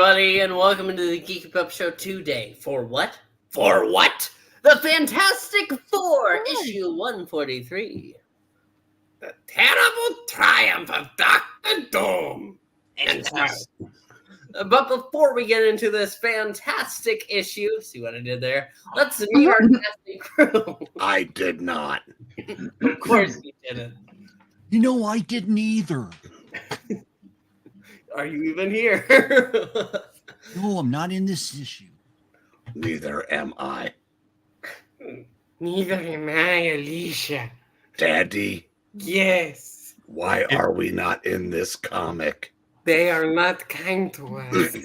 everybody, and welcome into the Geeky Pup Show today. For what? For what? The Fantastic Four, issue 143. The terrible triumph of Dr. Doom. But before we get into this fantastic issue, see what I did there? Let's meet our casting crew. I did not. Of course you didn't. You know, I didn't either. Are you even here? No, I'm not in this issue. Neither am I. Neither am I, Alicia. Daddy, Yes. why are we not in this comic? They are not kind to us.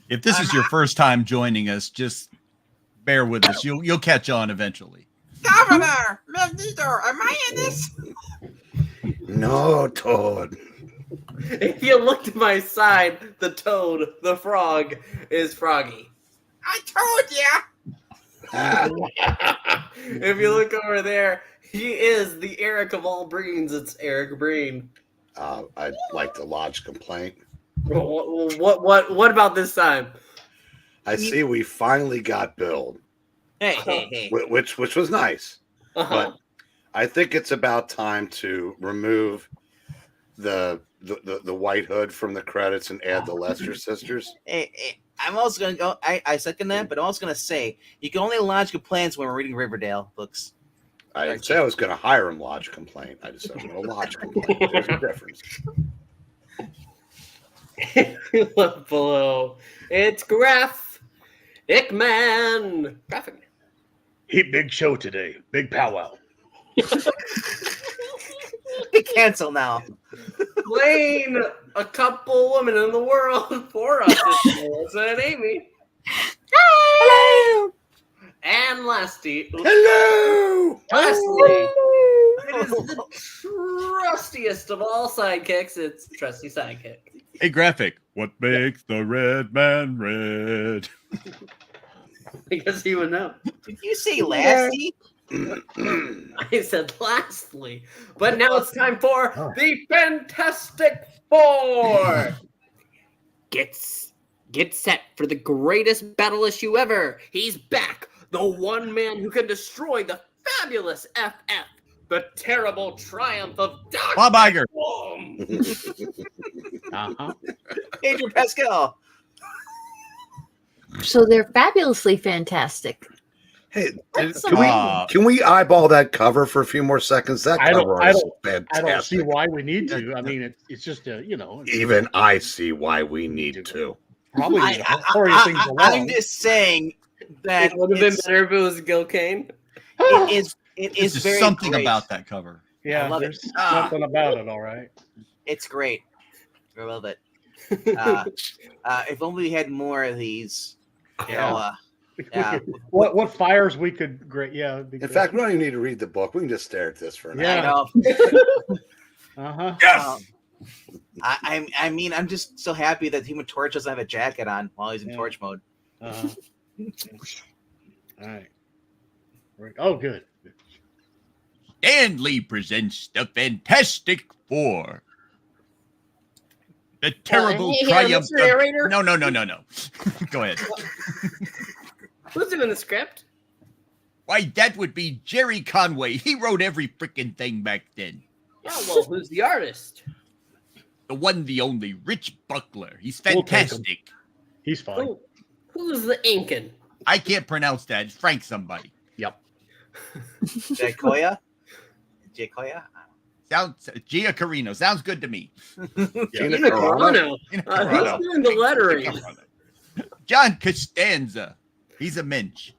If this is your first time joining us, just bear with us. You'll catch on eventually. Governor! Magneto, am I in this? No, Toad. If you look to my side, the toad, the frog, is Froggy. I told ya! If you look over there, he is the Eric of all Breens. It's Eric Breen. I'd like to lodge a complaint. What about this time? I see we finally got billed, Hey. which was nice. But I think it's about time to remove the White Hood from the credits and add the Lester sisters. Hey, I'm also going to go, I second that, but I'm also going to say, you can only lodge complaints when we're reading Riverdale books. I didn't say I was going to hire him lodge a complaint. I just said I'm going to lodge a complaint. There's a difference. Look below. It's Graphic Man. Graphic Man. Hey, big show today. Big powwow. Big cancel now. Playing a couple women in the world for us. Melissa and Amy. Hello! And lastly, Hello! it is the trustiest of all sidekicks. It's Trusty Sidekick. Hey, Graphic, what makes the red man red? Because he would know. Did you say lasty? I said lastly. But now it's time for the Fantastic Four. Get set for the greatest battle issue ever. He's back. The one man who can destroy the fabulous FF. The terrible triumph of Dr. Bob Iger. Adrian Pascal. So they're fabulously fantastic. Hey, That's can we eyeball that cover for a few more seconds? That cover is fantastic. I don't see why we need to. I mean, it's just a, Even I see why we need to. Probably need to hurry things along. I'm just saying that It would have been better if it was Gil Kane. it is There's very something great. about that cover. Yeah, I love there's it. something about it, all right. It's great. I love it. If only we had more of these. What fires we could In fact, we don't even need to read the book. We can just stare at this for an Yeah. hour. Yes. I mean, I'm just so happy that Human Torch doesn't have a jacket on while he's in Torch mode. All right. Oh, good. Stan Lee presents the Fantastic Four. The terrible triumph. No. Go ahead. Who's doing the script? Why, that would be Gerry Conway. He wrote every freaking thing back then. Yeah, well, who's the artist? The one, the only, Rich Buckler. He's We'll take him. fantastic. He's fine. Who's the Incan? I can't pronounce that. It's Frank somebody. Yep. Giacoia? Sounds Giacoia. Sounds good to me. Gina Gina Carano. Carano. Who's doing the lettering? John Costanza. He's a mensch.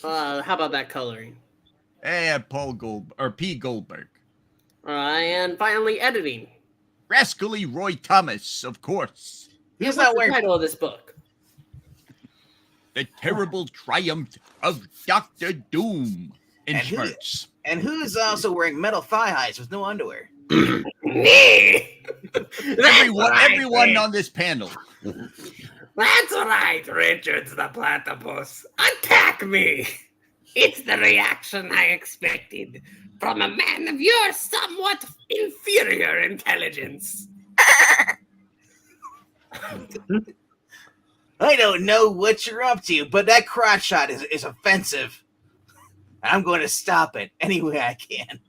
How about that coloring? P. Goldberg. And finally, editing. Rascally Roy Thomas, of course. He's What's not the wearing. title of this book? The terrible triumph of Dr. Doom in And who- shirts. And who's also wearing metal thigh highs with no underwear? Me! Everyone on this panel. That's right, Richards the Platypus. Attack me! It's the reaction I expected from a man of your somewhat inferior intelligence. I don't know what you're up to, but that crotch shot is offensive. I'm going to stop it any way I can.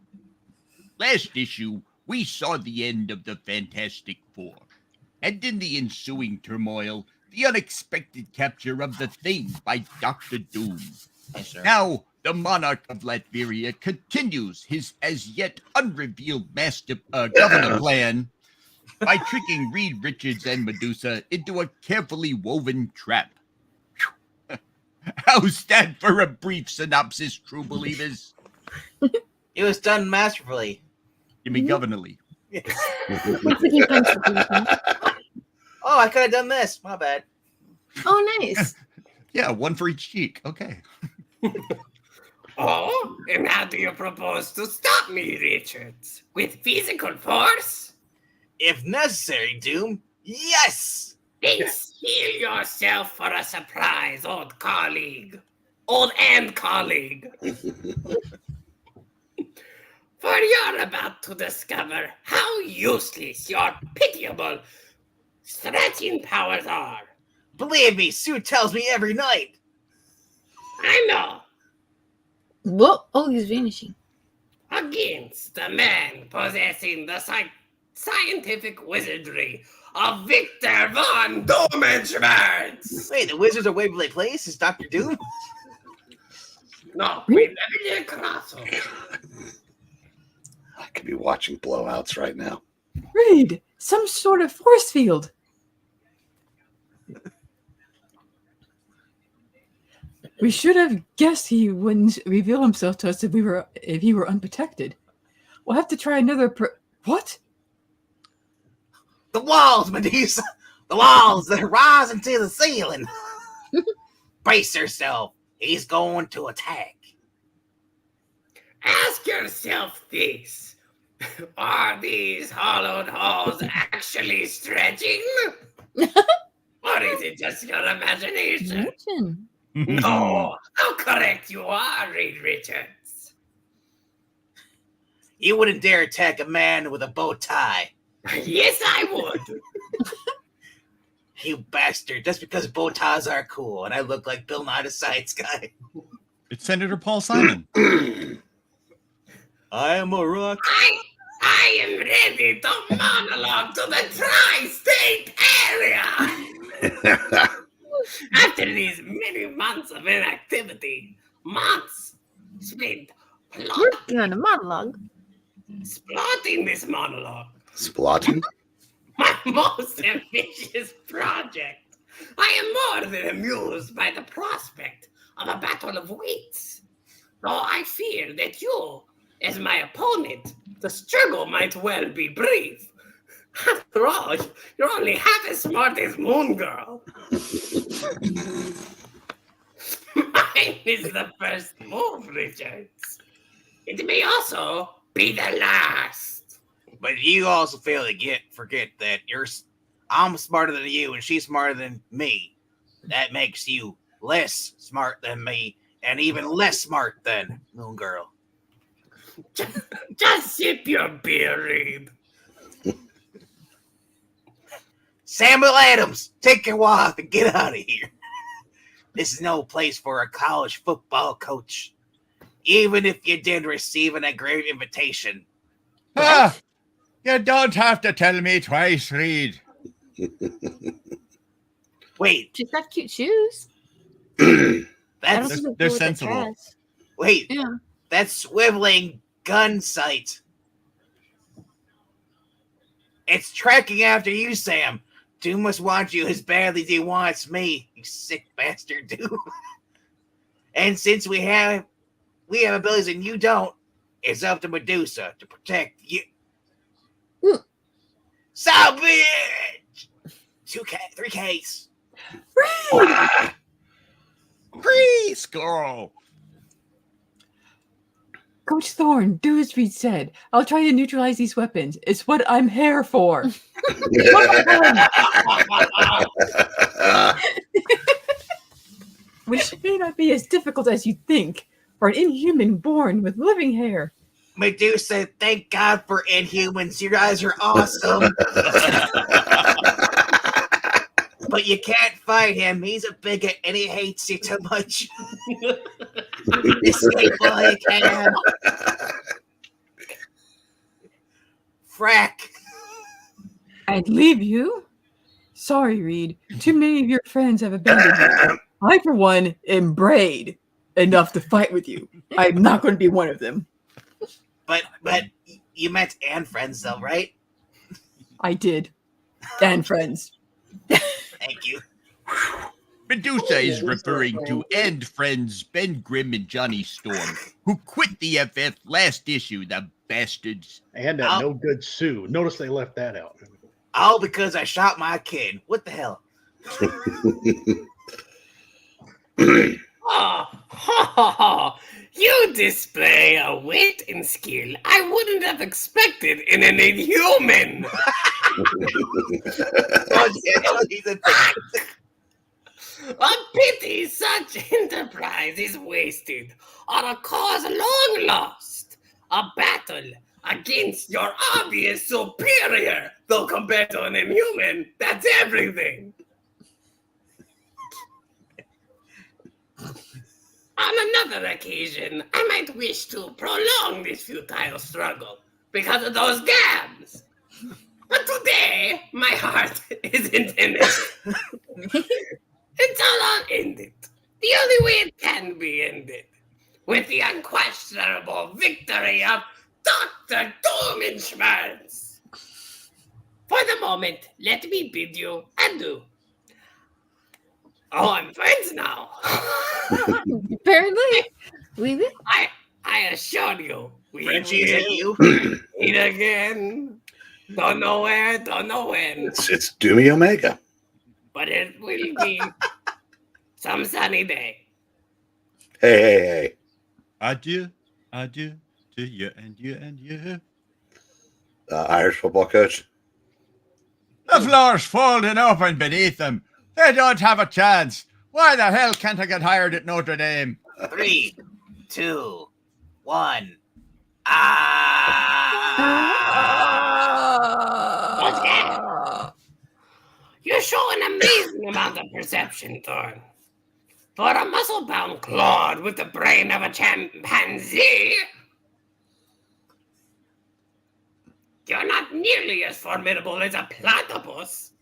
Last issue, we saw the end of the Fantastic Four. And in the ensuing turmoil, the unexpected capture of the Thing by Dr. Doom. Yes, sir. Now, the monarch of Latveria continues his as yet unrevealed master governor plan by tricking Reed Richards and Medusa into a carefully woven trap. How's that for a brief synopsis, true believers? It was done masterfully. You mean governally? Oh, I could have done this. My bad. Oh, nice. Yeah, one for each cheek. Okay. Oh, and how do you propose to stop me, Richards? With physical force? If necessary, Doom, yes! Then steal yourself for a surprise, old colleague. Old and colleague. For you're about to discover how useless your pitiable stretching powers are. Believe me, Sue tells me every night. I know. Whoa. Oh, he's vanishing. Against the man possessing the scientific wizardry of Victor von Domenschmerz. Wait, the Wizards of Waverly Place is Dr. Doom? No, we never did cross over. I could be watching blowouts right now. Reed, some sort of force field. We should have guessed he wouldn't reveal himself to us if he were unprotected. We'll have to try another. What? The walls, Medusa! The walls that are rising to the ceiling! Brace yourself. He's going to attack. Ask yourself this. Are these hollowed halls actually stretching? Or is it just your imagination? Imagine. No, how correct you are, Reed Richards. You wouldn't dare attack a man with a bow tie. Yes, I would. You bastard. Just because bow ties are cool and I look like Bill Nye the Science Guy. It's Senator Paul Simon. I am a rock. I am ready to monologue to the tri-state area. After these many months of inactivity, months spent Working on a monologue. plotting this monologue, Splotting? my most ambitious project, I am more than amused by the prospect of a battle of wits. Though I fear that you, as my opponent, the struggle might well be brief. After all, you're only half as smart as Moon Girl. Mine is the first move, Richards. It may also be the last. But you also fail to forget that I'm smarter than you and she's smarter than me. That makes you less smart than me and even less smart than Moon Girl. Just sip your beer, Reed. Samuel Adams, take your wife and get out of here. This is no place for a college football coach. Even if you did receive an great invitation. Ah, you don't have to tell me twice, Reed. Wait, She's got cute shoes. that's think they're go with the sensible. dress. wait, Yeah. that's swiveling gun sight. It's tracking after you, Sam. Doom must want you as badly as he wants me, you sick bastard, Doom. And since we have abilities and you don't, it's up to Medusa to protect you. So bitch! 3Ks. Preschool. Coach Thorne, do as Reed said. I'll try to neutralize these weapons. It's what I'm here for. Which may not be as difficult as you think for an inhuman born with living hair. Medusa, thank God for Inhumans. You guys are awesome. But you can't fight him. He's a bigot and he hates you too much. Escape while you can. Frack. I'd leave you. Sorry, Reed. Too many of your friends have abandoned you. I, for one, am brave enough to fight with you. I'm not going to be one of them. But you meant and friends though, right? I did. And friends. Thank you. Medusa is referring to end friends Ben Grimm and Johnny Storm, who quit the FF last issue, the bastards. And that no good Sue. Notice they left that out. All because I shot my kid. What the hell? Oh, ha, ha, ha. You display a wit and skill I wouldn't have expected in an inhuman. A pity such enterprise is wasted on a cause long lost. A battle against your obvious superior, though compared to an inhuman, that's everything. On another occasion, I might wish to prolong this futile struggle because of those gams. But today, my heart isn't in it. Until I'll end it. The only way it can be ended. With the unquestionable victory of Dr. Doomschmerz. For the moment, let me bid you adieu. Oh, I'm friends now. Apparently. Leave it. I assure you, we Frenchie, is it you? meet again. Don't know where, don't know when. It's Doomy Omega. But it will be some sunny day. Hey. Adieu, adieu to you and you and you. Irish football coach. The floor's folding open beneath them. They don't have a chance. Why the hell can't I get hired at Notre Dame? 3, 2, 1. You show an amazing amount of perception, Thorn. For a muscle-bound clod with the brain of a chimpanzee, you're not nearly as formidable as a platypus.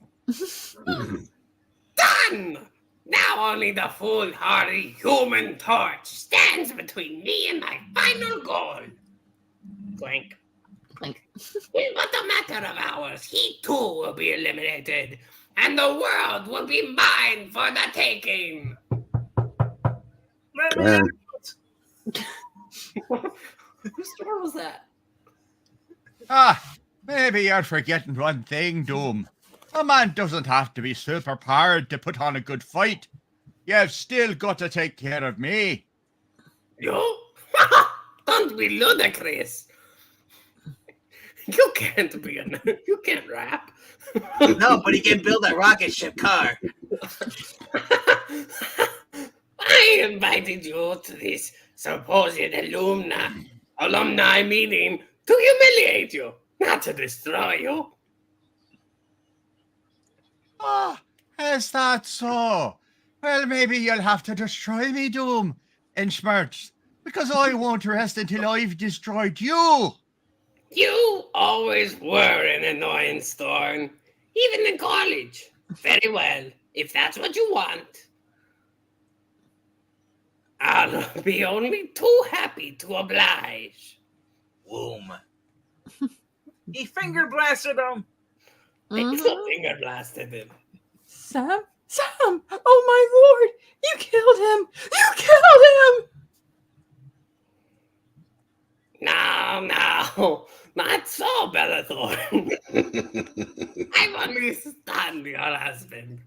Done! Now only the foolhardy human torch stands between me and my final goal. Clink. Clink. In but a matter of hours, he too will be eliminated, and the world will be mine for the taking. Whose door was that? Maybe you're forgetting one thing, Doom. A man doesn't have to be super powered to put on a good fight. You've still got to take care of me. You? Don't be ludicrous. You can't rap. No, but he can build a rocket ship car. I invited you to this supposed alumni meeting to humiliate you, not to destroy you. Is that so? Well, maybe you'll have to destroy me, Doom, and Schmerz, because I won't rest until I've destroyed you. You always were an annoyance, Thorn, even in college. Very well, if that's what you want. I'll be only too happy to oblige. Womb. He finger blasted him. Finger blasted him. Sam? Sam! Oh my lord! You killed him! You killed him! No, not so, Bellathorn. I've only stunned your husband.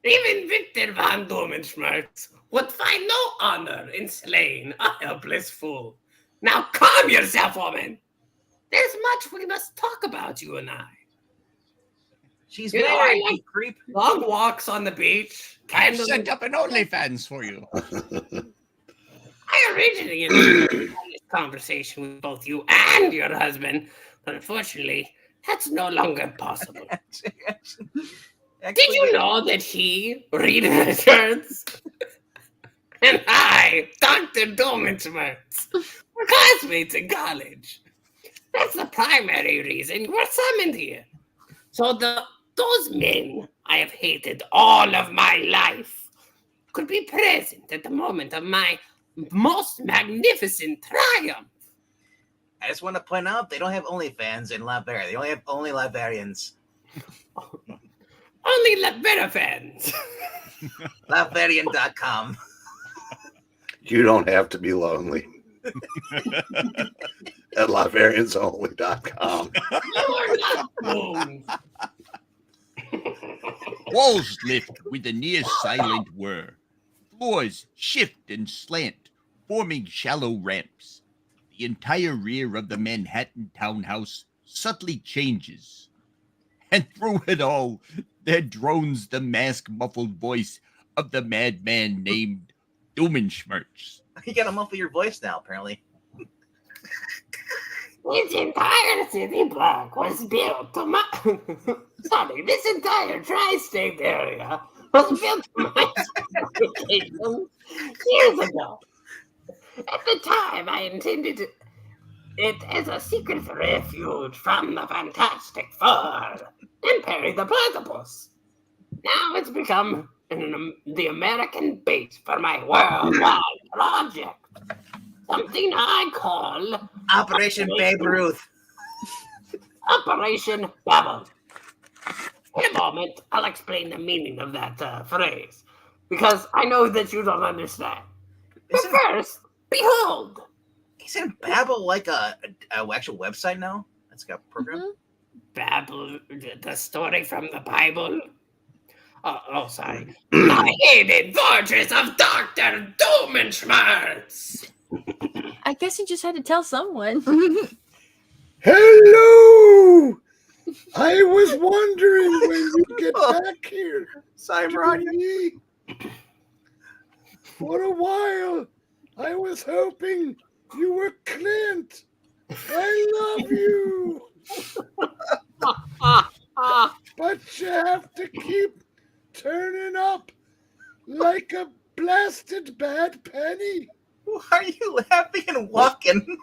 Even Victor von Doomschmerz would find no honor in slaying a helpless fool. Now calm yourself, woman. There's much we must talk about, you and I. She's You know, married, I like you creep. long walks on the beach. I've set up an OnlyFans for you. I originally initiated this conversation with both you and your husband, but unfortunately, that's no longer possible. Did you know that he, Reed Richards, and I, Dr. Domenschmerz, were classmates in college? That's the primary reason we're summoned here. So those men I have hated all of my life could be present at the moment of my most magnificent triumph. I just want to point out they don't have OnlyFans in Latveria. They only have only Latvians. Only Latveria fans. Latverian.com. You don't have to be lonely. At LatveriansOnly.com. You are not doomed. Walls lift with a near silent whir. Floors shift and slant, forming shallow ramps. The entire rear of the Manhattan townhouse subtly changes. And through it all, there drones the mask-muffled voice of the madman named Domenschmerz. You gotta muffle your voice now, apparently. This entire city block was built to my... this entire tri-state area was built to my specifications years ago. At the time, I intended it as a secret refuge from the Fantastic Four and Perry the Platypus. Now it's become the American base for my worldwide project. Something I call Operation Babe Ruth. Operation Babel. In a moment, I'll explain the meaning of that phrase, because I know that you don't understand. But first, behold. Isn't Babel like a actual website now? That's got a program? Babel, the story from the Bible? Oh, sorry. The hidden fortress of Dr. Domenschmerz. I guess you just had to tell someone. Hello! I was wondering when you get back here. Cyber. For a while, I was hoping you were Clint. I love you. But you have to keep turning up like a blasted bad penny. Why are you laughing and walking?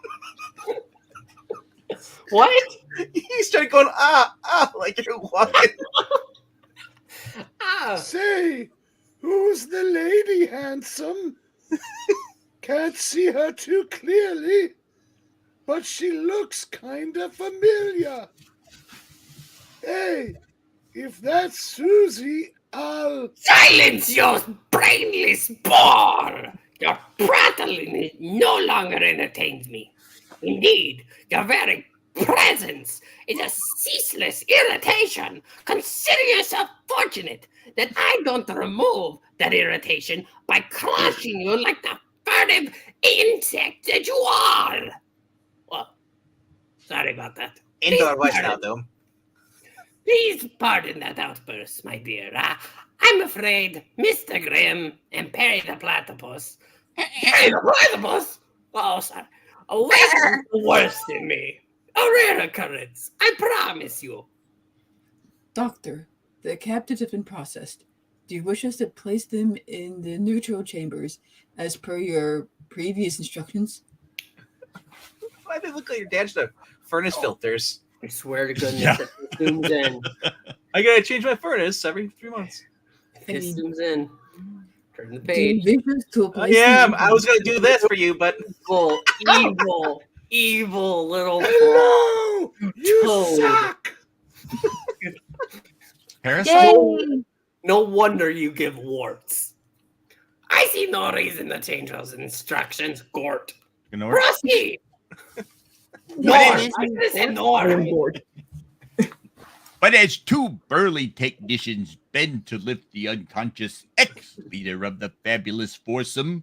What? You started going, like you're walking. Say, who's the lady, handsome? Can't see her too clearly, but she looks kind of familiar. Hey, if that's Susie, I'll... Silence your brainless bore! Your prattling no longer entertains me. Indeed, your very presence is a ceaseless irritation. Consider yourself fortunate that I don't remove that irritation by crushing you like the furtive insect that you are. Well, sorry about that. Indoor voice now, though. Please pardon that outburst, my dear. I'm afraid Mr. Grimm and Perry the Platypus... Perry the Platypus? Oh, sorry. Awakened the worst in me. A rare occurrence, I promise you. Doctor, the captives have been processed. Do you wish us to place them in the neutral chambers as per your previous instructions? Why do they look like your dad's the furnace filters? I swear to goodness, if it zooms in. I gotta change my furnace every 3 months. If it zooms in. Turn the Do you page. wish us to place Yeah, them I was gonna do this for you, but Evil little Hello! You toad. suck! Parasite? Yay! No wonder you give warts. I see no reason to change those instructions, Gort. Proceed! Nor! I said nor. But as two burly technicians bend to lift the unconscious ex-leader of the fabulous foursome,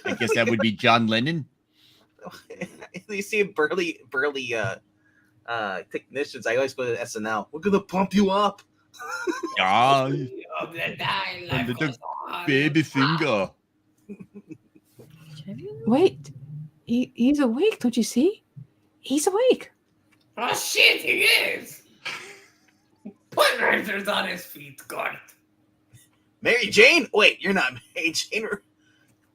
I guess that would be John Lennon. you see burly technicians. I always go to SNL. We're gonna pump you up. Ah, Of the die life under the goes on. baby finger. Wait, he's awake, don't you see? He's awake. Oh shit, he is! Put Richards on his feet, Gort. Mary Jane? Wait, you're not Mary Jane.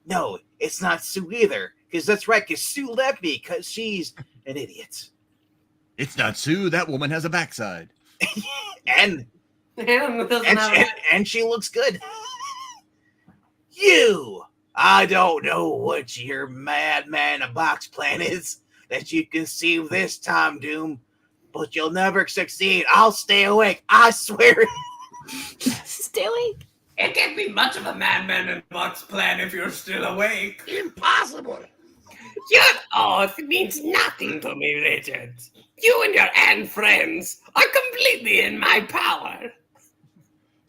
No, it's not Sue either. Because that's right, because Sue left me because she's an idiot. It's not Sue. That woman has a backside. And she looks good. I don't know what your madman a box plan is that you conceived this time, Doom, but you'll never succeed. I'll stay awake. I swear. Stay awake. It can't be much of a madman and box plan if you're still awake. Impossible. Your oath means nothing to me, Richard. You and your Anne friends are completely in my power.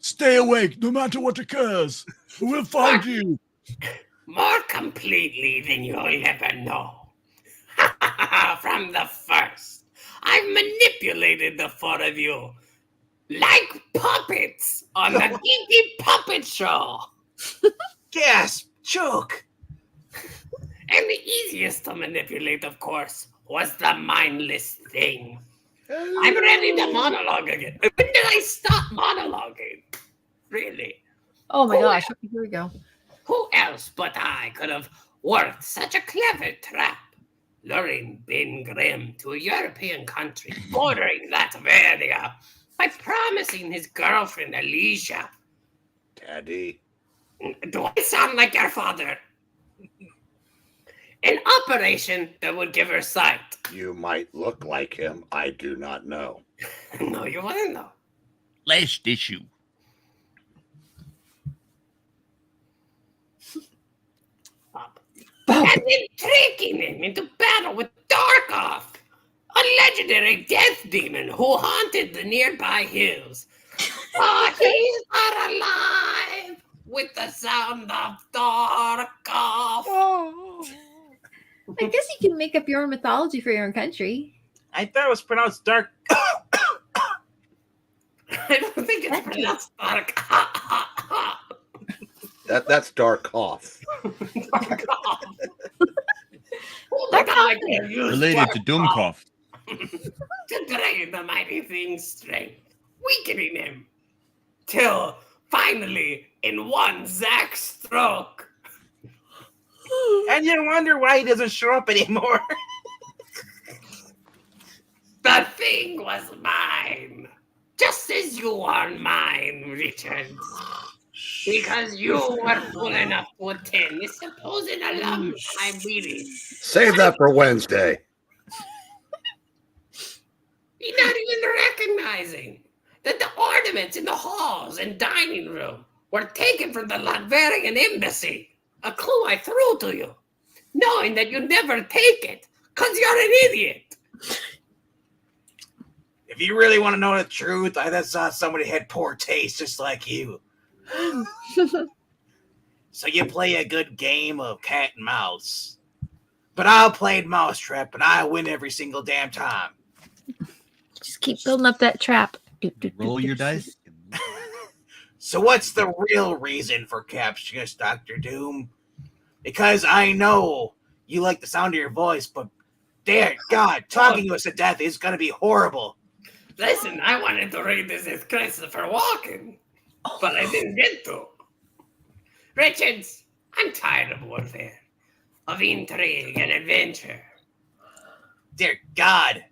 Stay awake, no matter what occurs. We'll find you. More completely than you'll ever know. From the first, I've manipulated the four of you like puppets on the Geeky Puppet Show. Gasp! Choke! And the easiest to manipulate, of course, was the mindless thing. I'm ready to monologue again. When did I stop monologuing? Really? Oh my gosh. Okay, here we go. Who else but I could have worked such a clever trap, luring Ben Grimm to a European country bordering Latveria by promising his girlfriend Alicia? Daddy. Do I sound like your father? An operation that would give her sight. You might look like him. I do not know. No, you wouldn't know. Last issue. And then tricking him into battle with Darkoff, a legendary death demon who haunted the nearby hills. Oh, he's not alive with the sound of Darkoff. I guess you can make up your own mythology for your own country. I thought it was pronounced dark. I don't think it's pronounced Dark. That's Darkoff. Related to Doomkoff. To drain the mighty thing's strength, weakening him, till finally, in one Zack stroke. And you wonder why he doesn't show up anymore. The thing was mine, just as you are mine, Richard. Because you were fool enough to attend this supposed alumni meeting. Save that for Wednesday. You're not even recognizing that the ornaments in the halls and dining room were taken from the Latverian embassy. A clue I threw to you, knowing that you'd never take it, because you're an idiot. If you really want to know the truth, I just saw somebody had poor taste just like you. So you play a good game of cat and mouse. But I'll play mousetrap and I win every single damn time. Just keep building up that trap. Roll your dice. So what's the real reason for capturing us, Dr. Doom? Because I know you like the sound of your voice, but dear God, talking to us to death is going to be horrible. Listen, I wanted to read this as Christopher Walken, but I didn't get to. Richards, I'm tired of warfare, of intrigue and adventure. Dear God,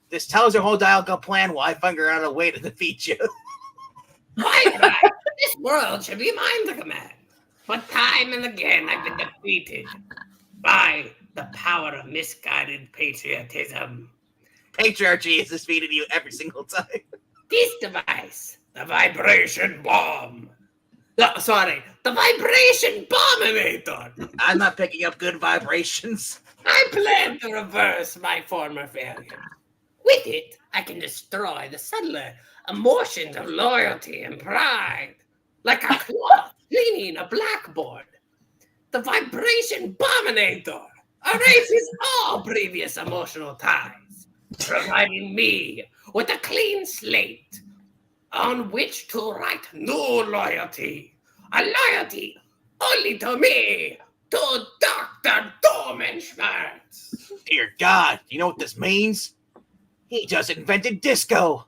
this tells your whole dialogue plan while I figure out a way to defeat you. Right. This world should be mine to command. But time and again I've been defeated by the power of misguided patriotism. Patriarchy has defeated you every single time. This device, the vibration bomb. The vibration bombinator. I'm not picking up good vibrations. I plan to reverse my former failure. With it, I can destroy the subtler emotions of loyalty and pride, like a cloth cleaning a blackboard. The vibration bombinator erases all previous emotional ties, providing me with a clean slate on which to write new loyalty, a loyalty only to me, to Dr. Domenschmerz. Dear God, you know what this means? He just invented disco.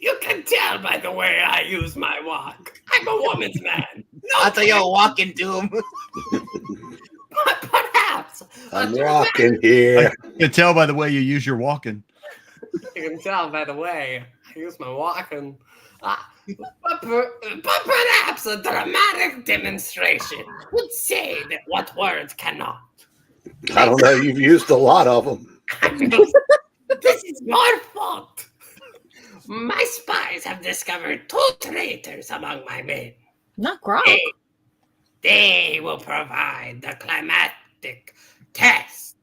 You can tell by the way I use my walk. I'm a woman's man. I'll tell you a walking doom. But perhaps I'm walking here. You can tell by the way you use your walking. you can tell by the way I use my walking. But perhaps a dramatic demonstration would say that what words cannot. I don't know. You've used a lot of them. This is your fault. My spies have discovered 2 traitors among my men. Not Gronk. They will provide the climatic test.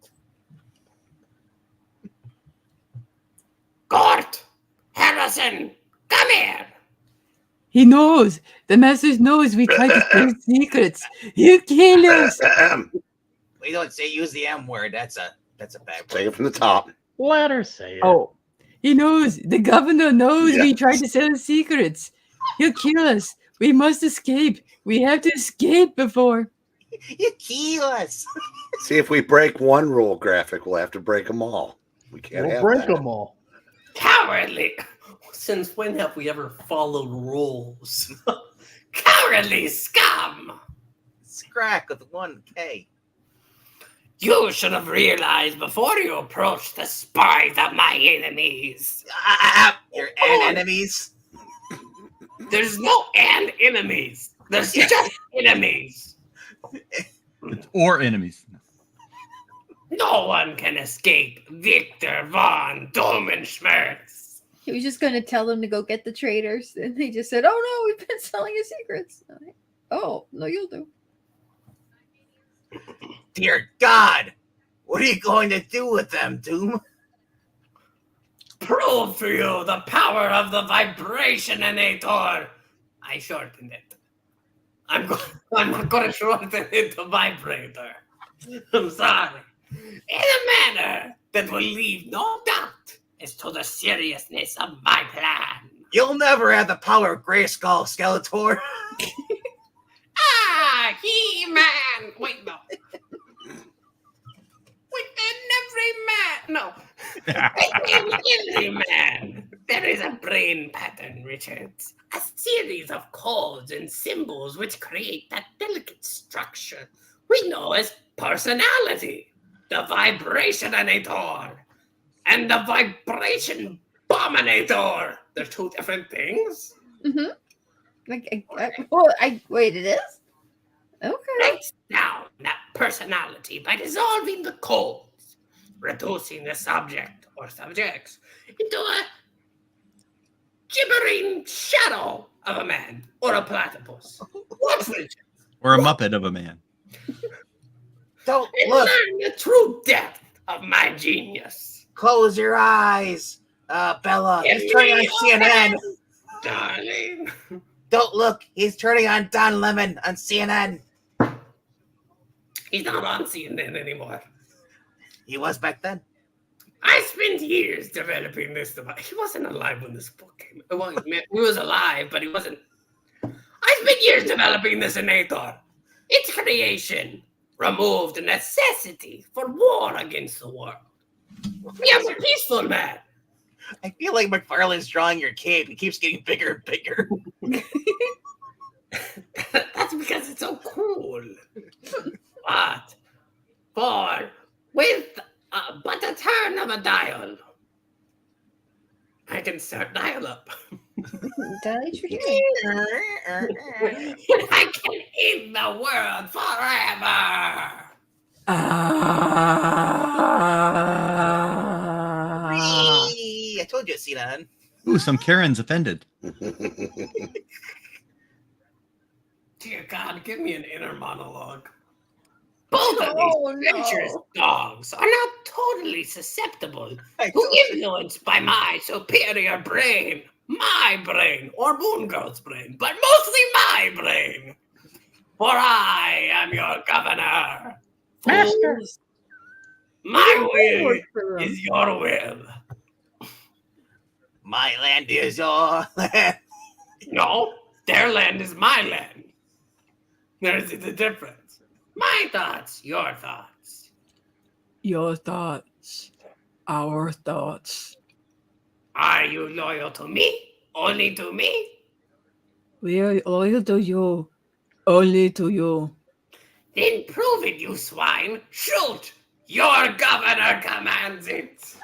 Gort, Harrison, come here. He knows. The master knows we tried to steal secrets. He'll kill us. We don't say use the M word. That's a bad word. Take it from the top. Let her say it. Oh, he knows. The governor knows we Yes. tried to sell secrets. He'll kill us. We must escape. We have to escape before. You kill us. See, if we break one rule graphic, we'll have to break them all. We can't We'll have break that. them all. Cowardly. Since when have we ever followed rules? Cowardly scum. Scrack with 1K. You should have realized before you approached the spies of my enemies. Your enemies. There's no and enemies. There's just enemies. Or enemies. No one can escape Victor von Domenschmerz. He was just going to tell them to go get the traitors. And they just said, oh, no, we've been selling his secrets. Oh, no, you'll do. Dear God, what are you going to do with them, Doom? Prove for you the power of the vibrationinator. I shortened it. I'm not going to shorten it to vibrator. I'm sorry. In a manner that will leave no doubt as to the seriousness of my plan. You'll never have the power of Grayskull, Skeletor. He-Man! Wait, no. Within every man, no. Within every man, there is a brain pattern, Richards. A series of codes and symbols which create that delicate structure we know as personality. The vibrationinator and the vibration bominator. They're 2 different things. Mm-hmm. Wait, it is? Okay. Breaks down that personality by dissolving the codes, reducing the subject or subjects into a gibbering shadow of a man or a platypus. What, Richard? Or a muppet of a man. Don't And look. learn the true depth of my genius. Close your eyes. Bella, he's turning on CNN. Darling. Don't look. He's turning on Don Lemon on CNN. He's not on CNN anymore. He was back then. I spent years developing this device. He wasn't alive when this book came. Well, he was alive, but he wasn't. I spent years developing this innator. Its creation removed the necessity for war against the world. We are a peaceful man. I feel like McFarlane's drawing your cape. It keeps getting bigger and bigger. That's because it's so cool. But with but a turn of a dial, I can start dial up. That's what you're doing. I can eat the world forever. I told you, CNN. Ooh, some Karens offended. Dear God, give me an inner monologue. Both of these adventurous dogs are not totally susceptible to influence by my superior brain. My brain, or Moon Girl's brain, but mostly my brain. For I am your governor. Master. Fools. My will is your will. My land is your land. No, their land is my land. There's the difference. My thoughts, your thoughts. Your thoughts, our thoughts. Are you loyal to me Only to me? We are loyal to you. Only to you. Then prove it, you swine. Shoot! Your governor commands it.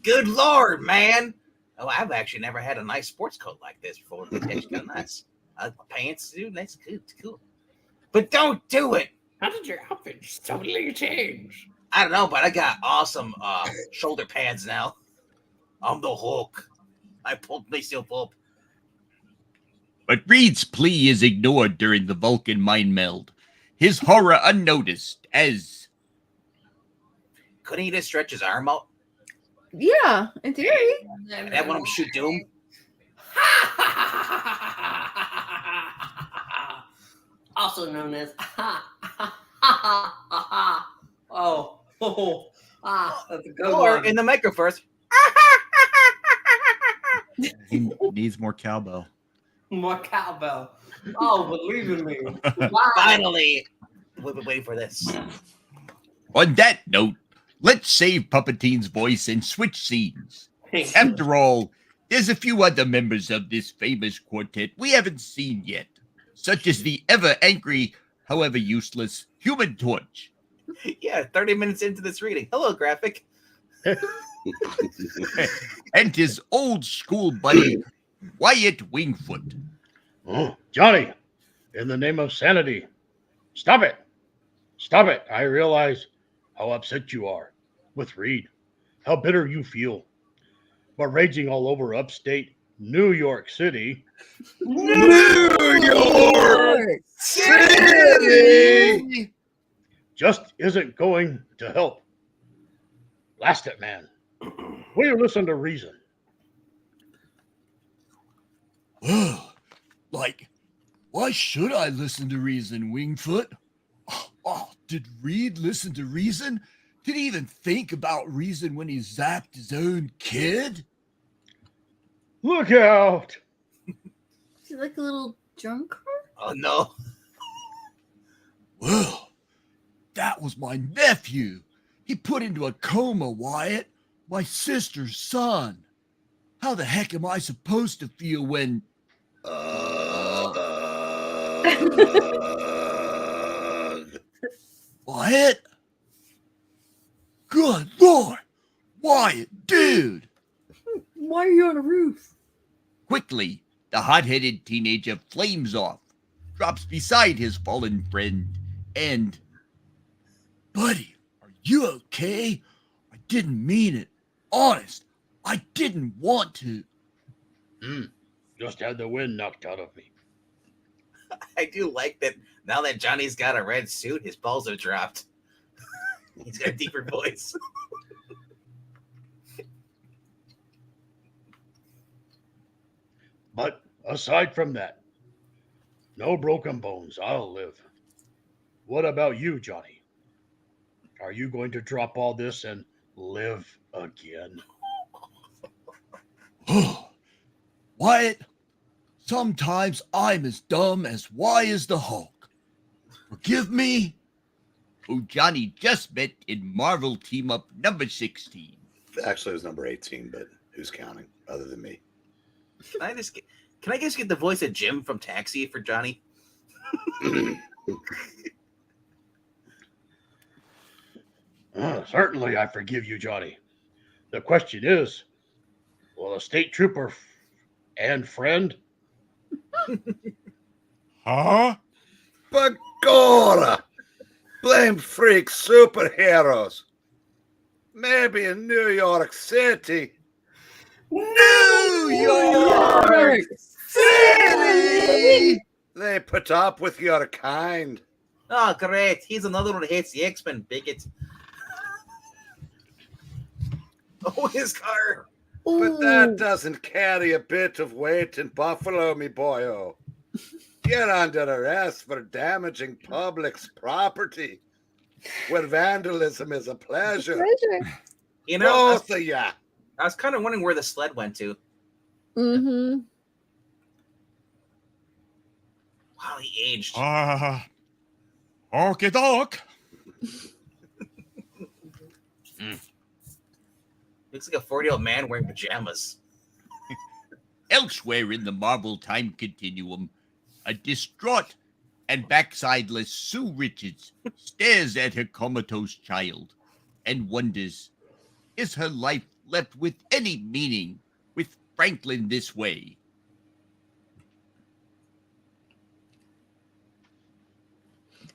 Good lord, man! Oh, I've actually never had a nice sports coat like this before. It's actually kind of nice. Pants, dude, that's good. It's cool. But don't do it. How did your outfit just totally change? I don't know, but I got awesome shoulder pads now. I'm the Hulk. I pulled myself up. But Reed's plea is ignored during the Vulcan mind meld, his horror unnoticed as... Couldn't he just stretch his arm out Yeah, in theory. and have one of them shoot Doom? Also known as that's a good Or one. in the Microverse. He needs more cowbell. More cowbell. Oh, believe in me. Wow. Finally, we've been waiting for this. On that note, let's save Puppetine's voice and switch scenes. After all, there's a few other members of this famous quartet we haven't seen yet, such as the ever angry, however useless, Human Torch. Yeah, 30 minutes into this reading. Hello, graphic. And his old school buddy, Wyatt Wingfoot. Oh, Johnny, in the name of sanity, stop it. Stop it. I realize how upset you are with Reed, how bitter you feel. But raging all over upstate New York City. New York City! Just isn't going to help. Blast it, man. Will you listen to reason? Well, like, why should I listen to reason, Wingfoot? Did Reed listen to reason? Did he even think about reason when he zapped his own kid? Look out! Is it like a little drunk? Oh, no. Well, that was my nephew. He put into a coma, Wyatt, my sister's son. How the heck am I supposed to feel when... Wyatt? Good Lord! Wyatt, dude! Why are you on a roof? Quickly, the hot-headed teenager flames off, drops beside his fallen friend, and... Buddy, are you okay? I didn't mean it. Honest, I didn't want to. Just had the wind knocked out of me. I do like that now that Johnny's got a red suit, his balls are dropped. He's got a deeper voice. But aside from that, no broken bones. I'll live. What about you, Johnny? Are you going to drop all this and live again? Wyatt, sometimes I'm as dumb as why is the Hulk. Forgive me? Who Johnny just met in Marvel Team Up number 16. Actually, it was number 18, but who's counting other than me? Can I just get the voice of Jim from Taxi for Johnny? Certainly, I forgive you, Johnny. The question is, will a state trooper and friend? Huh? Bagora! Blame freak superheroes. Maybe in New York City. New York City! They put up with your kind. Oh, great. He's another one who hates the X-Men, bigot. Oh, his car. But that doesn't carry a bit of weight in Buffalo, me boyo. You're under arrest for damaging public's property, where vandalism is a pleasure. You know, Both of ya. I was kind of wondering where the sled went to. Mm-hmm. Wow, he aged. Okay, doc. Looks like a 40-year-old man wearing pajamas. Elsewhere in the Marvel time continuum, a distraught and backsideless Sue Richards stares at her comatose child and wonders, is her life left with any meaning with Franklin this way?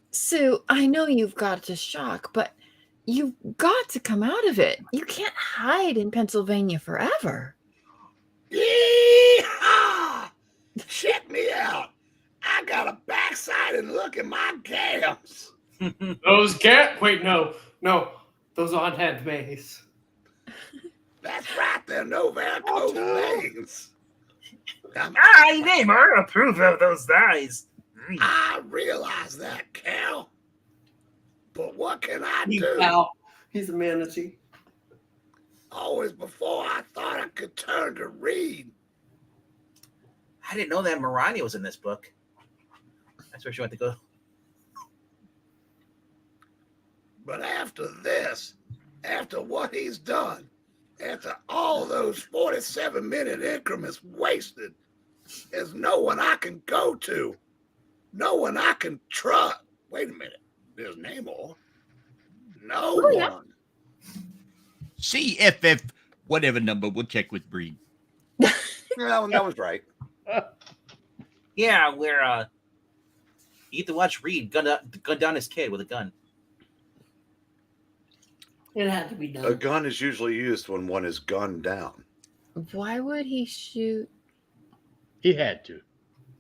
Sue, I know you've got to shock, but you've got to come out of it. You can't hide in Pennsylvania forever. Yeehaw! Check me out. I got a backside and look at my gams. Wait, no. Those aren't hand maze. That's right, they're no varicose veins. I never approve of those thighs. I realize that, Cal. But what can I do? Cal. He's a manatee. Always before I thought I could turn to Reed. I didn't know that Marani was in this book. That's where she went to go. But after this, after what he's done, after all those 47-minute increments wasted, there's no one I can go to. No one I can trust. Wait a minute. There's Namor. No one. Yeah. CFF, whatever number, we'll check with Breen. Yeah, that was right. Yeah, where you get to watch Reed gun down his kid with a gun. It had to be done. A gun is usually used when one is gunned down. Why would he shoot? He had to.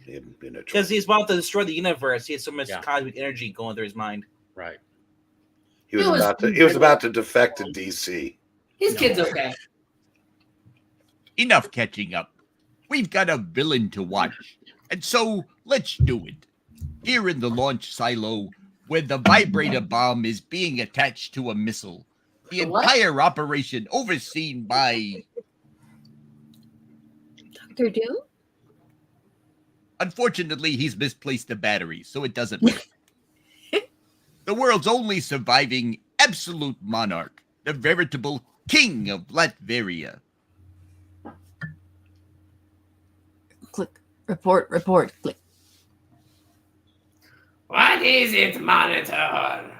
Because he's about to destroy the universe. He had so much Yeah. cosmic energy going through his mind. Right. He was about to defect to DC. His kid's okay. Enough catching up. We've got a villain to watch, and so let's do it. Here in the launch silo, where the vibrator bomb is being attached to a missile, the entire operation overseen by Dr. Doom? Unfortunately, he's misplaced the battery, so it doesn't work. The world's only surviving absolute monarch, the veritable king of Latveria. Click. Report. Click. What is it, Monitor?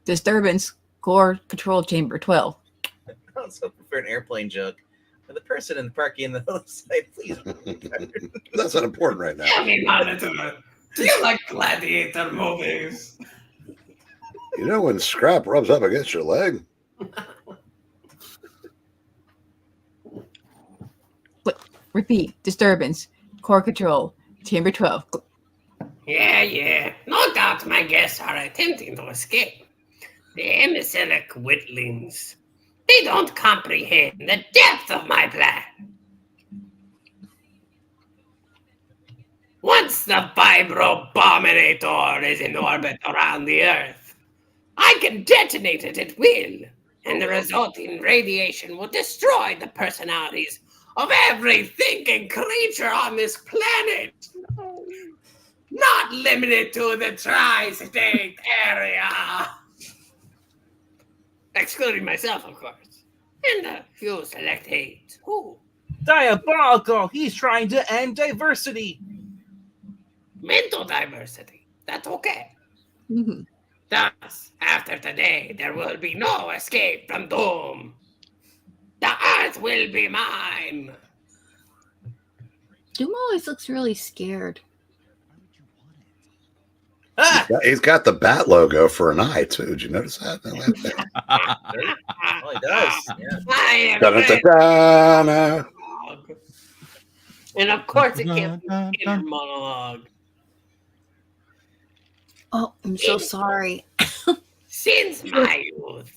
Disturbance. Core control chamber 12. I also prefer an airplane joke. But the person in the parking on the other side, please. That's not important right now. Tell me, Monitor, do you like gladiator movies? You know when scrap rubs up against your leg? Click. Repeat. Disturbance. Core control. Chamber 12. Click. Yeah. No doubt my guests are attempting to escape. The imbecilic witlings. They don't comprehend the depth of my plan. Once the Vibrobominator is in orbit around the Earth, I can detonate it at will, and the resulting radiation will destroy the personalities of every thinking creature on this planet. Not limited to the tri-state area. Excluding myself, of course. And a few select hate. Ooh. Diabolical! He's trying to end diversity. Mental diversity. That's okay. Mm-hmm. Thus, after today, there will be no escape from doom. The Earth will be mine. Doom always looks really scared. Ah! He's got the bat logo for an eye, too. Did you notice that? Oh, he does. Yeah. I am Da-da-da-da-da. And of course it can't be an inner monologue. Oh, I'm so sorry. Since my youth,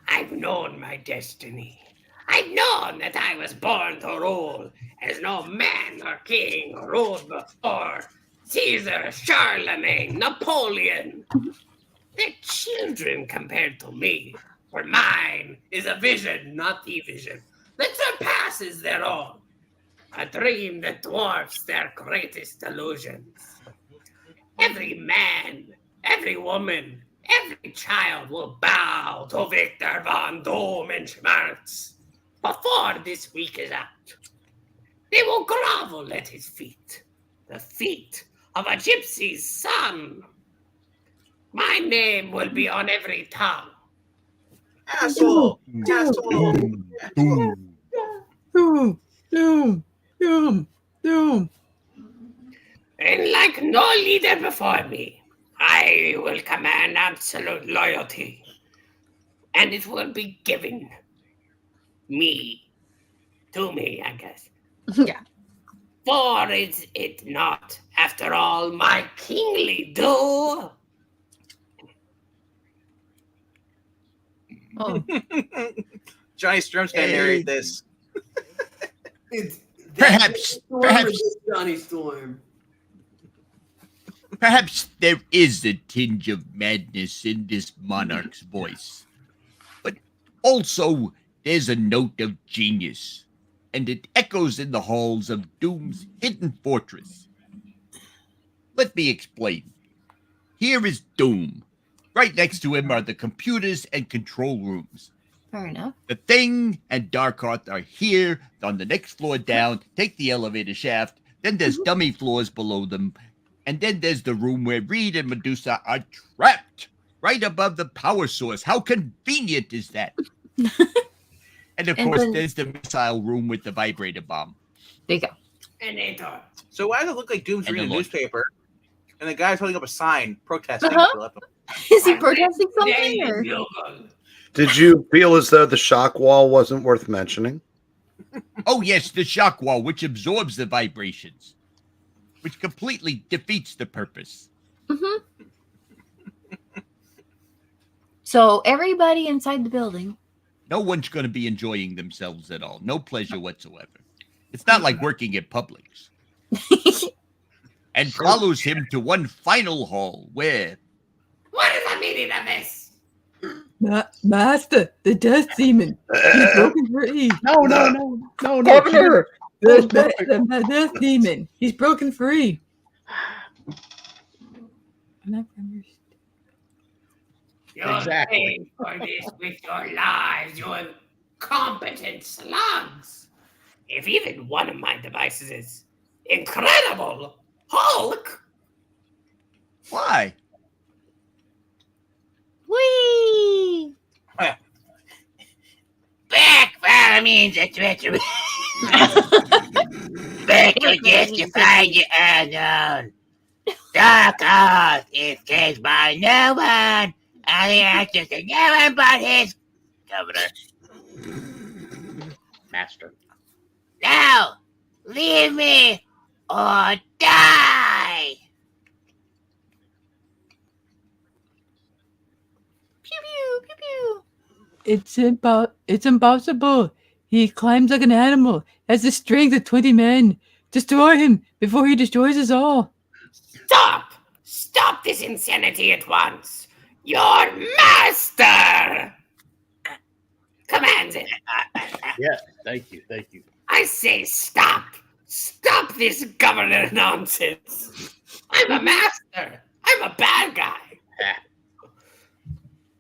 I've known my destiny. I've known that I was born to rule, as no man or king ruled before. Caesar, Charlemagne, Napoleon. They're children compared to me, for mine is a vision, not a vision, that surpasses their own. A dream that dwarfs their greatest illusions. Every man, every woman, every child will bow to Victor von Doom and Schmerz before this week is out. They will grovel at his feet, the feet of a gypsy's son. My name will be on every tongue. Asshole! Asshole! Doom. Doom, doom, doom, doom. And like no leader before me, I will command absolute loyalty. And it will be given to me, I guess. Yeah. For is it not, after all, my kingly due? Oh, Johnny Storm's gonna narrate this. Perhaps Johnny Storm. Perhaps there is a tinge of madness in this monarch's voice. But also, there's a note of genius, and it echoes in the halls of Doom's hidden fortress. Let me explain. Here is Doom. Right next to him are the computers and control rooms. fair enough. The Thing and Darkheart are here on the next floor down. Take the elevator shaft. Then there's dummy floors below them. And then there's the room where Reed and Medusa are trapped right above the power source. How convenient is that? And of And course, then- there's the missile room with the vibrator bomb. There you go. So why does it look like Doom's And reading a the launch. newspaper, and the guy's holding up a sign protesting? Uh-huh. to the left of him? Is he protesting something? Or? Did you feel as though the shock wall wasn't worth mentioning? Oh, yes, the shock wall, which absorbs the vibrations, which completely defeats the purpose. Mm-hmm. So everybody inside the building. No one's going to be enjoying themselves at all. No pleasure whatsoever. It's not like working at Publix. And follows him to one final hall where What is the meaning of this? Master, the death demon. He's broken free. No. Governor, the death demon. He's broken free. You're Exactly. paying for this with your lives, you incompetent slugs. If even one of my devices is incredible, Hulk, why? Whee! Back fire means a treachery. Back to justify your unknown. Dark Earth is caged by no one, and the answers to no one but his governor. Master. Now, leave me or die. Pew pew pew pew. It's impossible. He climbs like an animal, has the strength of 20 men. Destroy him before he destroys us all. stop! Stop this insanity at once! Your master commands it. Yes, thank you. I say stop! Stop this governor nonsense! I'm a master! I'm a bad guy!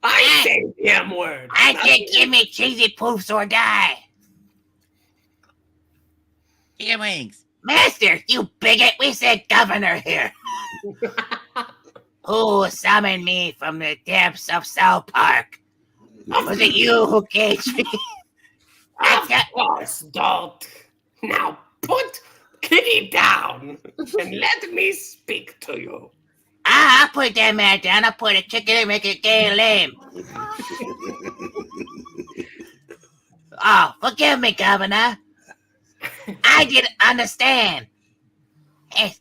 I say the M word! I said give me cheesy poofs or die. Chicken wings. Master, you bigot, we said governor here. Who summoned me from the depths of South Park? Was it you who caged me? Of course, Dolt. Now put Kitty down and let me speak to you. I'll put that man down. I'll put a chicken and make it gay and lame. Oh, forgive me, Governor. I didn't understand. If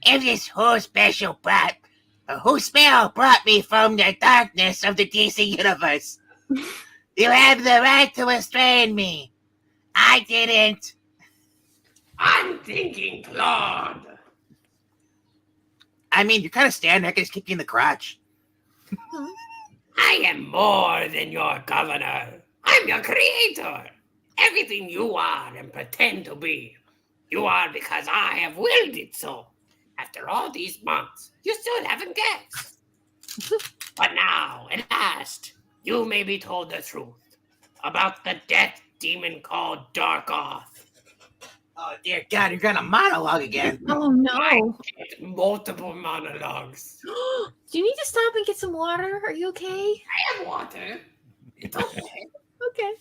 this whole spell brought me from the darkness of the DC universe. You have the right to restrain me. I didn't. I'm thinking, Claude. I mean, you're kind of standing there, just kicking the crotch. I am more than your governor. I'm your creator. Everything you are and pretend to be, you are because I have willed it so. After all these months, you still haven't guessed. But now, at last, you may be told the truth about the death demon called Dark Oath. Oh dear God, you're gonna monologue again. Oh no. Multiple monologues. Do you need to stop and get some water? Are you okay? I have water. It's okay. Okay.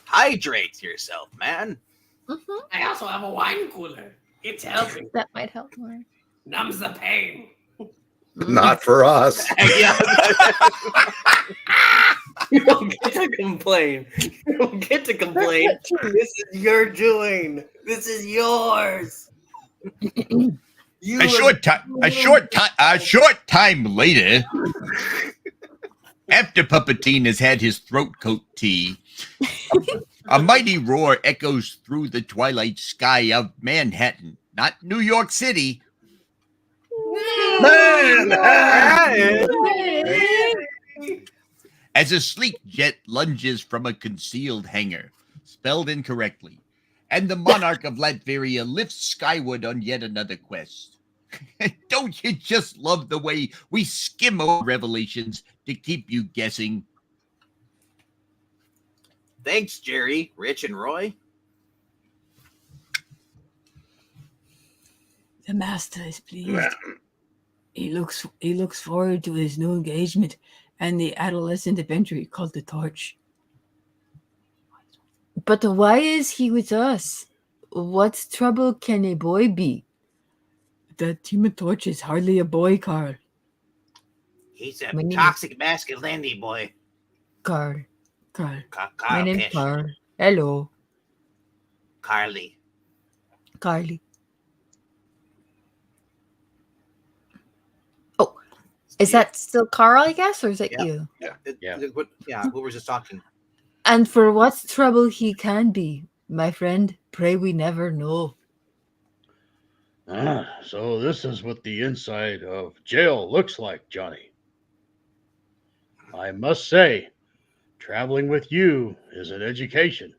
Hydrate yourself, man. Mm-hmm. I also have a wine cooler. It's healthy. That might help more. Numbs the pain. Not for us. Yeah. You don't get to complain. You don't get to complain. This is your doing. This is yours. You A short time later, after Puppeteen has had his throat coat tea, a mighty roar echoes through the twilight sky of Manhattan, not New York City. As a sleek jet lunges from a concealed hangar, spelled incorrectly, and the monarch of Latveria lifts skyward on yet another quest. Don't you just love the way we skim over revelations to keep you guessing? Thanks, Gerry, Rich, and Roy. The master is pleased. He looks forward to his new engagement and the adolescent adventure called the Torch. But why is he with us? What trouble can a boy be? The Human Torch is hardly a boy, Carl. He's a My name is- toxic masculinity boy. Carl. Carl. My name's Pish. Carl. Hello. Carly. Carly. Oh, is that still Carl, I guess, or is it Yeah. you? Who was just talking? And for what trouble he can be, my friend, pray we never know. So this is what the inside of jail looks like, Johnny. I must say, traveling with you is an education.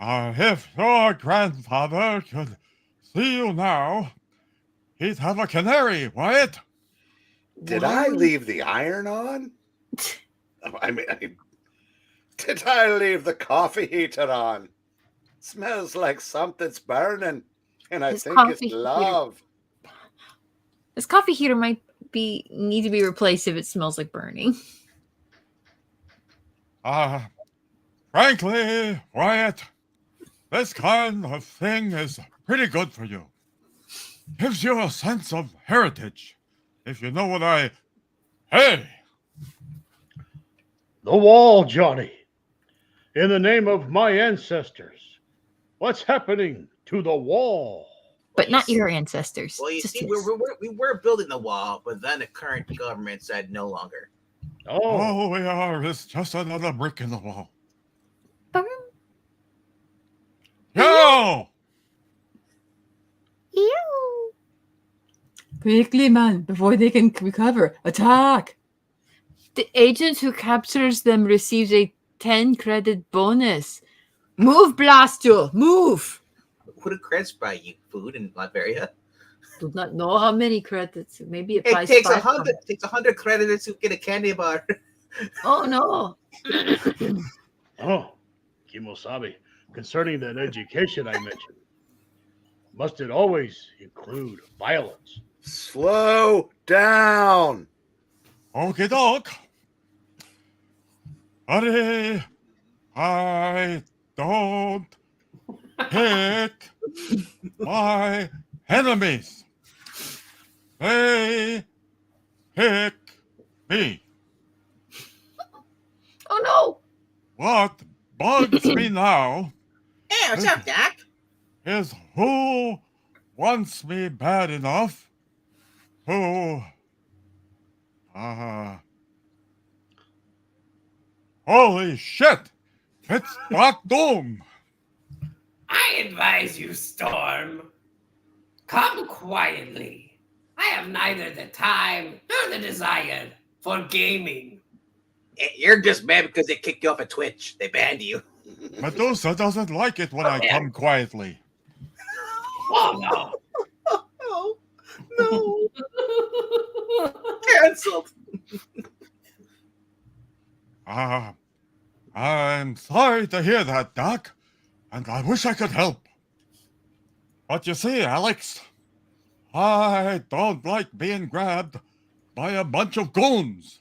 If your grandfather could see you now, he'd have a canary, Wyatt. Did I leave the iron on? I mean, did I leave the coffee heater on? Smells like something's burning, and I His think coffee it's heater. love. This coffee heater might need to be replaced if it smells like burning. Frankly, Wyatt, this kind of thing is pretty good for you. Gives you a sense of heritage, if you know what I... Hey! The wall, Johnny. In the name of my ancestors, what's happening to the wall? But not your ancestors. Well, you just see, his. we were building the wall, but then the current government said no longer. All we are is just another brick in the wall. Yo! Ew. Quickly, man, before they can recover. Attack! The agent who captures them receives a 10 credit bonus. Move, Blasto! Move! What do credits buy you? Food in Latveria? Do not know how many credits. Maybe it It buys takes 500. 100. Takes 100 credits to get a candy bar. Oh no! Oh, Kimosabe, concerning that education I mentioned, must it always include violence? Slow down. Okie doke. Buddy, I don't pick my enemies. They pick me. Oh no! What bugs me now Hey, what's up, Doc? is who wants me bad enough to holy shit! It's Doc Doom! I advise you, Storm. Come quietly. I have neither the time nor the desire for gaming. You're just mad because they kicked you off of Twitch. They banned you. Medusa doesn't like it when I come quietly. Oh no! Oh, no. Cancelled. I'm sorry to hear that, Doc, and I wish I could help. But you see, Alex, I don't like being grabbed by a bunch of goons.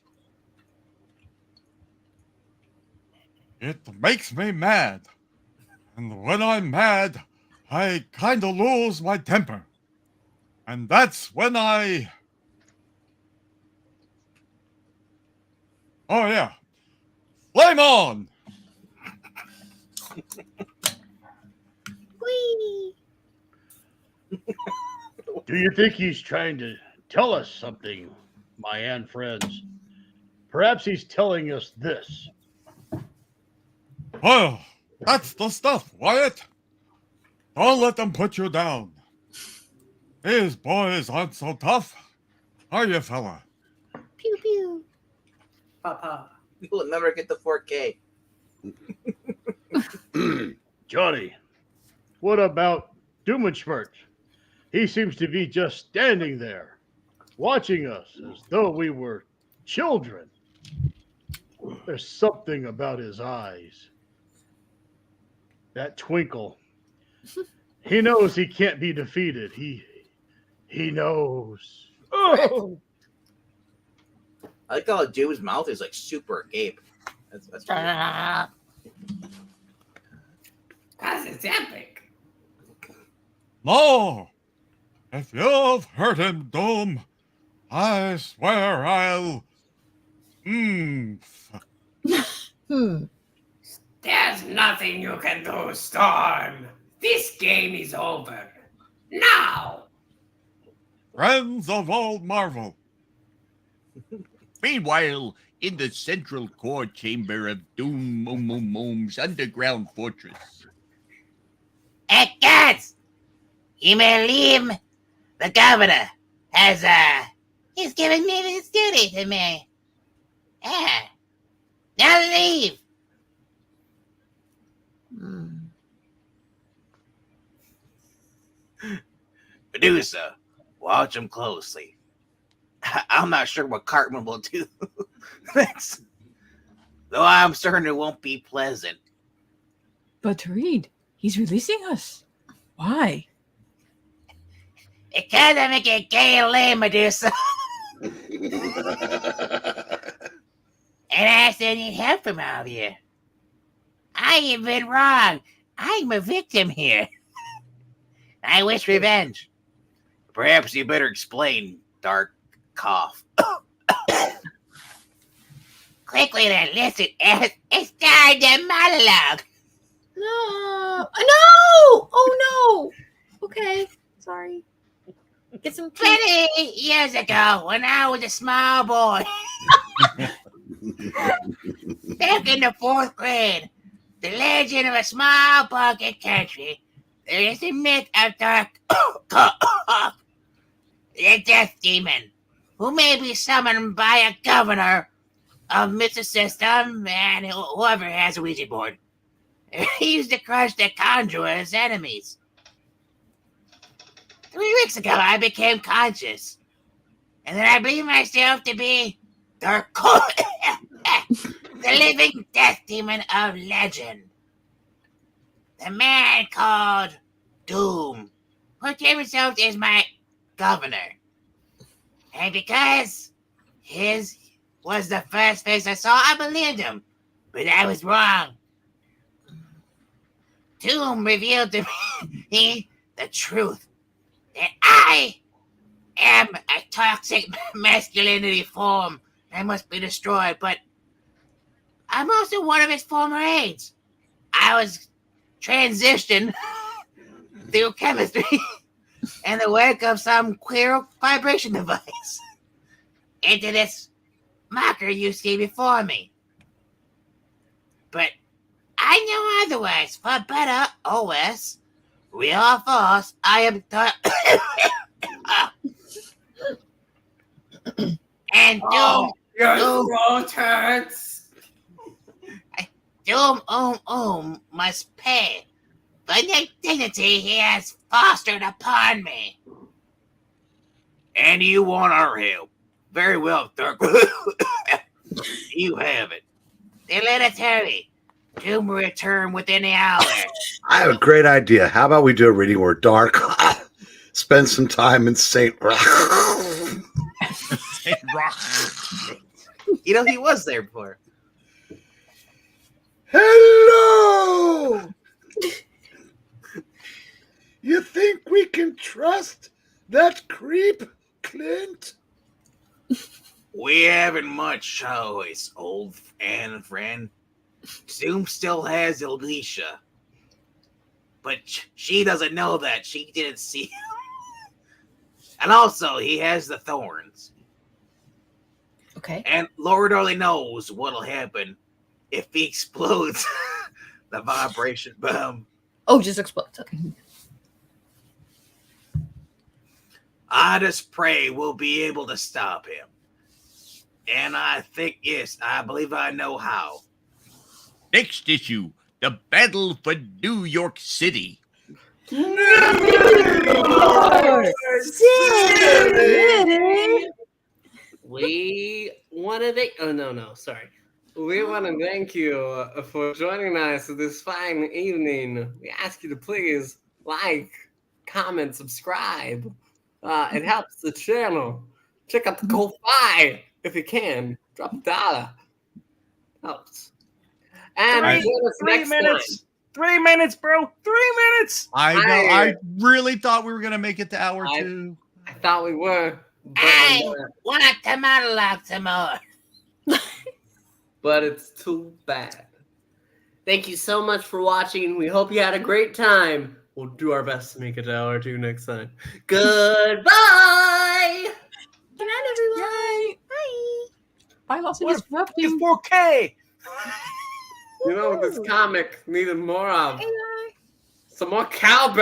It makes me mad. And when I'm mad, I kind of lose my temper. And that's when I... Oh, yeah. Flame on! Whee! Do you think he's trying to tell us something, my Ann friends? Perhaps he's telling us this. Well, that's the stuff, Wyatt. Don't let them put you down. These boys aren't so tough, are you, fella? Pew pew. Papa. You'll never get the 4K. Johnny, what about Dumenschmerz? He seems to be just standing there, watching us as though we were children. There's something about his eyes. That twinkle. He knows he can't be defeated. He knows. Oh! I like how Dude's mouth is like super agape. That's weird. That is epic. No! If you've hurt him, Doom, I swear I'll... Hmm. There's nothing you can do, Storm. This game is over. Now! Friends of old Marvel. Meanwhile, in the central core chamber of Doom's underground fortress. Guys, you may leave. The governor has, he's given me this duty to me. Now leave. Medusa, watch him closely. I'm not sure what Cartman will do. Though I'm certain it won't be pleasant. But Reed, he's releasing us. Why? It kind of make it gay and lame, Medusa. And I still need help from all of you. I have been wrong. I'm a victim here. I wish revenge. Perhaps you better explain, Dark Cough. Quickly then, listen as I start the monologue. No. No! Oh no! Okay. Sorry. Get some tea. 20 years ago, when I was a small boy, back in the 4th grade, the legend of a small pocket country, there is a myth of Dark Cough, the death demon, who may be summoned by a governor of Mr. System and whoever has a Ouija board. He used to crush the conjurer's enemies. 3 weeks ago, I became conscious, and then I believed myself to be Dark Cough, the living death demon of legend. The man called Doom portrayed himself as my governor. And because his was the first face I saw, I believed him. But I was wrong. Doom revealed to me the truth. That I am a toxic masculinity form that must be destroyed. But I'm also one of his former aides. I was transitioned through chemistry and the work of some queer vibration device into this mocker you see before me. But I know otherwise. For better or worse, real or false, I am and Doom. Your throat hurts. Doom must pay for the dignity he has fostered upon me. And you want our help? Very well, Dark. You have it. The hereditary Doom will return within the hour. I have a great idea. How about we do a reading where Dark spend some time in Saint Rock? Saint Rock. You know, he was there before. Hello! You think we can trust that creep, Clint? We haven't much choice, old and friend. Zoom still has Alicia, but she doesn't know that. She didn't see him. And also, he has the thorns. Okay. And Lord only knows what'll happen if he explodes the vibration bomb. Oh, just explodes. Okay. I just pray we'll be able to stop him. And I think, yes, I believe I know how. Next issue, the battle for New York City. We want to thank. Oh no, sorry. We want to thank you for joining us this fine evening. We ask you to please like, comment, subscribe. It helps the channel. Check out the Ko-Fi if you can. Drop $1. Helps. And join us next time. 3 minutes, bro. 3 minutes. I know. I really thought we were gonna make it to hour 2. I thought we were. But I want to monologue some more. But it's too bad. Thank you so much for watching. We hope you had a great time. We'll do our best to make it to hour 2 next time. Goodbye. Good night, everyone. Bye. Bye, Los Angeles. It's 4K. You know, this comic needed more of. Bye. Some more cowbell.